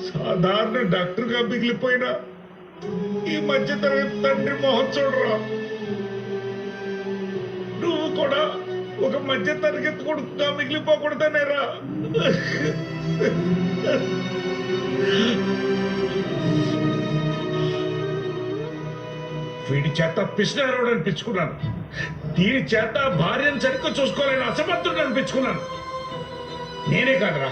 సాధారణ డాక్టర్గా మిగిలిపోయిన ఈ మధ్య తరగతి తండ్రి మొహం చూడరా. నువ్వు కూడా ఒక మధ్య తరగతి కొడుకుగా మిగిలిపోకూడదనేరా. వీడి చేత పిసినారోడు అనిపించుకున్నాను, దీని చేత భార్యను సరిగ్గా చూసుకోలేని అసమర్థుడు అనిపించుకున్నాను. నేనే కాదురా,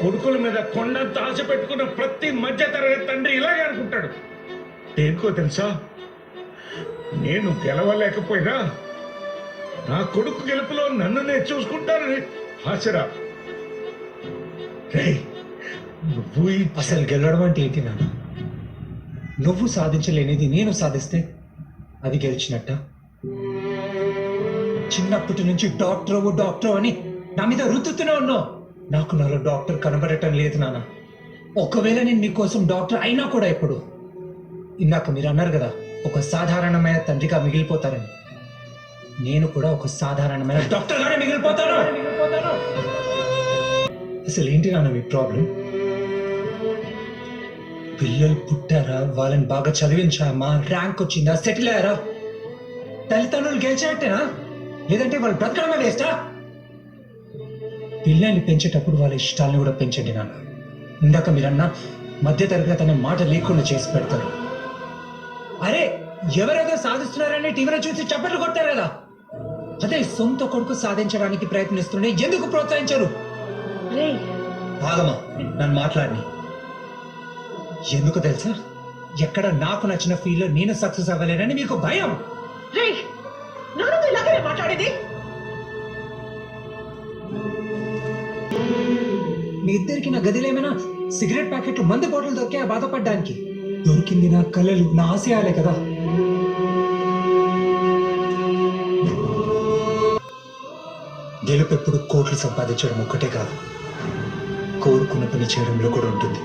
కొడుకుల మీద కొండంత ఆశ పెట్టుకున్న ప్రతి మధ్య తరగతి తండ్రి ఇలాగే అనుకుంటాడు. దేనికో తెలుసా, నేను గెలవలేకపోయినా నా కొడుకు గెలుపులో నన్ను నేను చూసుకుంటానని ఆశరా. నువ్వు అసలు గెలవడం అంటే ఏంటి నాన్న? నువ్వు సాధించలేనిది నేను సాధిస్తే అది గెలిచినట్ట? చిన్నప్పటి నుంచి డాక్టర్ అని నా మీద రుద్దుతూనే ఉన్నావు. నాకు నాలో డాక్టర్ కనబడటం లేదు నాన్న. ఒకవేళ నేను మీకోసం డాక్టర్ అయినా కూడా ఇప్పుడు, ఇందాక మీరు అన్నారు కదా ఒక సాధారణమైన తండ్రిగా మిగిలిపోతారని, నేను కూడా ఒక సాధారణమైన డాక్టర్ గానే మిగిలిపోతాను. అసలు ఏంటి నాన్న మీ ప్రాబ్లం? పిల్లలు పుట్టారా, వాళ్ళని బాగా చదివించామా, ర్యాంక్ వచ్చిందా, సెటిల్ అయ్యారా, తల్లిదండ్రులు గెలిచినట్టేనా, లేదంటే వాళ్ళు బ్రతకడమే వేస్టా? పిల్లల్ని పెంచేటప్పుడు వాళ్ళ ఇష్టాలను కూడా పెంచండి నాన్న. ఇందాక మీరన్నా మధ్య తరగతి అనే మాట లేకుండా చేసి పెడతారు. అరే ఎవరేదో సాధిస్తున్నారని టీవీలో చూసి చప్పట్లు కొట్టారు కదా, అదే సొంత కొడుకు సాధించడానికి ప్రయత్నిస్తుండే ఎందుకు ప్రోత్సహించరు? ఆగమా నన్ను మాట్లాడిని. ఎందుకు తెలుసా, ఎక్కడ నాకు నచ్చిన ఫీల్డ్ నేను సక్సెస్ అవ్వలేనని మీకు భయం. మాట్లాడేది మీ ఇద్దరికి నా గదిలో ఏమైనా సిగరెట్ ప్యాకెట్లు, మందు బాటిల్ దొరికా బాధపడ్డానికి? దొరికింది నా కళలు, నా ఆశయాలే కదా. గెలుపు ఎప్పుడు కోట్లు సంపాదించడం ఒక్కటే కాదు, కోరుకున్న పని చేయడంలో కూడా ఉంటుంది.